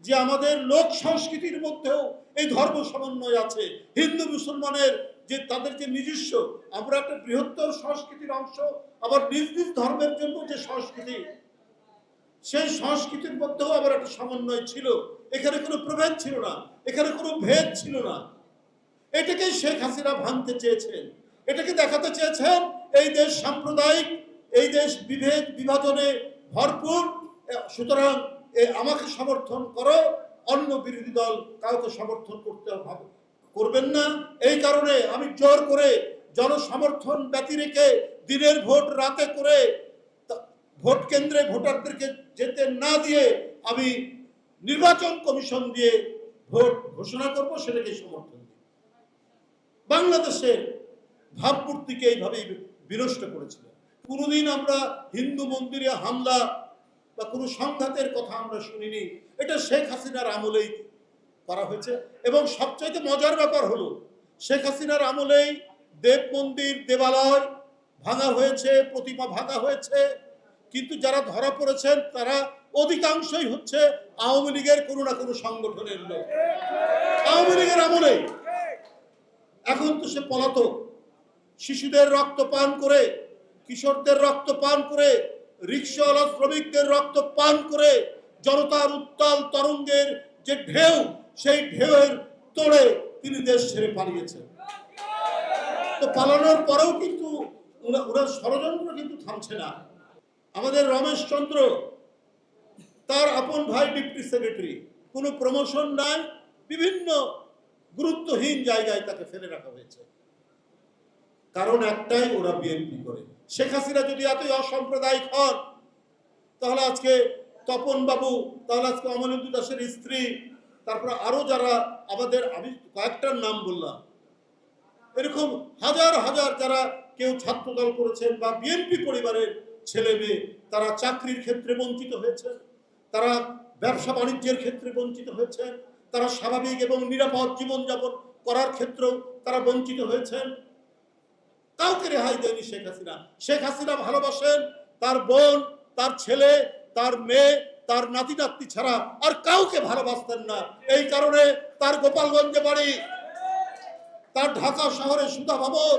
যে আমাদের লোক সংস্কৃতির মধ্যেও এই ধর্ম সমন্বয় আছে। হিন্দু মুসলমানের যে তাদের যে নিজস্ব, আমরা একটা বৃহত্তর সংস্কৃতির অংশ, আবার নিজ নিজ ধর্মের জন্য যে সংস্কৃতি, সেই সংস্কৃতির মধ্যেও আবার একটা সমন্বয় ছিল। এখানে কোনো প্রভেদ ছিল না, এখানে কোনো ভেদ ছিল না। এটাকে শেখ হাসিনা ভাঙতে চেয়েছেন। এটাকে দেখাতে চেয়েছেন এই দেশ সাম্প্রদায়িক, এই দেশ বিভেদ বিভাজনে ভরপুর। সুতরাং আমাকে সমর্থন করো, অন্য বিরোধী দল কাউকে সমর্থন করবেন না। এই কারণে আমি জোর করে জনসমর্থন ব্যতি রেখে দিনের ভোট রাতে করে ভোট কেন্দ্রে ভোটারদেরকে যেতে না দিয়ে আমি নির্বাচন কমিশন দিয়ে ভোট ঘোষণা করব, সেটাকে সমর্থন দিই। বাংলাদেশের ভাবমূর্তিকে এইভাবেই বিনষ্ট করেছিল। কোনোদিন আমরা হিন্দু মন্দিরে হামলা বা কোনো সংঘাতের কথা আমরা শুনিনি। এটা শেখ হাসিনার আমলেই করা হয়েছে। এবং সবচাইতে মজার ব্যাপার হলো, শেখ হাসিনার আমলেই দেব মন্দির দেবালয় ভাঙা হয়েছে, প্রতিমা ভাঙা হয়েছে। কিন্তু যারা ধরা পড়েছেন তারা অধিকাংশই হচ্ছে আওয়ামী লীগের কোনো না কোনো সংগঠনের লোক। আওয়ামী লীগের আমলেই। এখন তো সে পলাতক। শিশুদের রক্ত পান করে, কিশোরদের রক্ত পান করে, রিক্সাওয়ালা শ্রমিকদের রক্ত পান করে জনতার উত্তাল তরঙ্গের যে ঢেউ, সেই ঢেউয়ের তোড়ে তিনি দেশ ছেড়ে পালিয়েছেন। তো পালানোর পরেও কিন্তু ওনার ষড়যন্ত্র কিন্তু থামছে না। আমাদের রমেশ চন্দ্র, তার আপন ভাই ডিপ্টি সেক্রেটারি, কোনো প্রমোশন নাই, বিভিন্ন গুরুত্বহীন জায়গায় তাকে ফেলে রাখা হয়েছে। কারণ একটাই, ওরা বিএনপি করে। শেখ হাসিনা যদি এতই অসাম্প্রদায়িক হন, তাহলে আজকে তপন বাবু, তাহলে আজকে অমলেন্দু দাসের স্ত্রী, তারপরে আরো যারা আমাদের, আমি কয়েকটার নাম বললাম, এরকম হাজার হাজার যারা কেউ ছাত্রদল করেছেন বা বিএনপি পরিবারের ছেলে মেয়ে, তারা চাকরির ক্ষেত্রে বঞ্চিত হয়েছে, তারা ব্যবসা বাণিজ্যের ক্ষেত্রে বঞ্চিত হয়েছে, তারা স্বাভাবিক এবং নিরাপদ জীবনযাপন করার ক্ষেত্রেও তারা বঞ্চিত হয়েছেন। কাউকে রেহাই দেয়নি শেখ হাসিনা। শেখ হাসিনা ভালোবাসেন তার বোন, তার ছেলে, তার মেয়ে, তার নাতি নাতনি ছাড়া আর কাউকে ভালোবাসতেন না। এই কারণে তার গোপালগঞ্জে বাড়ি, তার ঢাকা শহরে সুধা ভবন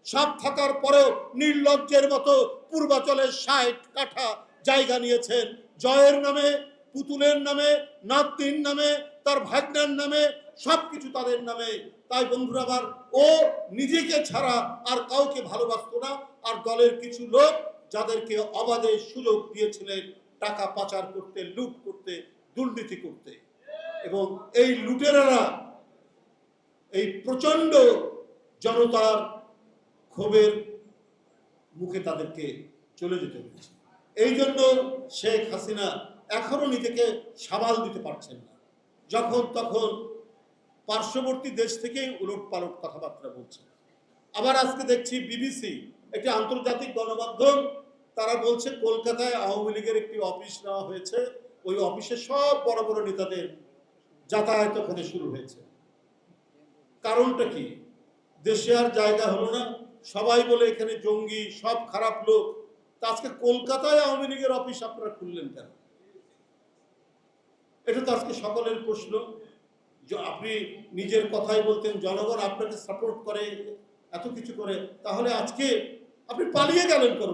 সব থাকার পরেও নির্লজ্জের মতো পূর্বাচলের ৬০ কাঠা জায়গা নিয়েছেন জয়ের নামে, পুতুলের নামে, নাতনির নামে, তার ভাগ্নের নামে, সবকিছু তাদের নামে। তাই বন্ধুরা আমার, ও নিজেকে ছাড়া আর কাউকে ভালোবাসতো না। আর দলের কিছু লোক যাদেরকে অবাধে সুযোগ দিয়েছিলেন টাকা পাচার করতে, লুট করতে, দুর্নীতি করতে, এবং এই লুটেরারা এই প্রচন্ড জনতার ক্ষোভের মুখে তাদেরকে চলে যেতে হয়েছে। এই জন্য শেখ হাসিনা এখনো নিজেকে সামাল দিতে পারছেন না। যখন তখন পার্শ্ববর্তী দেশ থেকেই উলট পালট কথাবার্তা বলছে। আবার আজকে দেখছি বিবিসি, একটি আন্তর্জাতিক গণমাধ্যম, তারা বলছে কলকাতায় আওয়ামী লীগের একটি অফিস নেওয়া হয়েছে, ওই অফিসে সব বড় বড় নেতাদের যাতায়াত ওখানে শুরু হয়েছে। কারণটা কি? দেশে আর জায়গা হলো না, সবাই বলে এখানে জঙ্গি, সব খারাপ লোক। তা আজকে কলকাতায় আওয়ামী লীগের অফিস আপনারা খুললেন কেন? এটা তো আজকে সকলের প্রশ্ন। আপনি নিজের কথাই বলতেন জনগণ আপনাকে সাপোর্ট করে, এত কিছু করে, তাহলে আজকে আপনি পালিয়ে গেলেন কেন?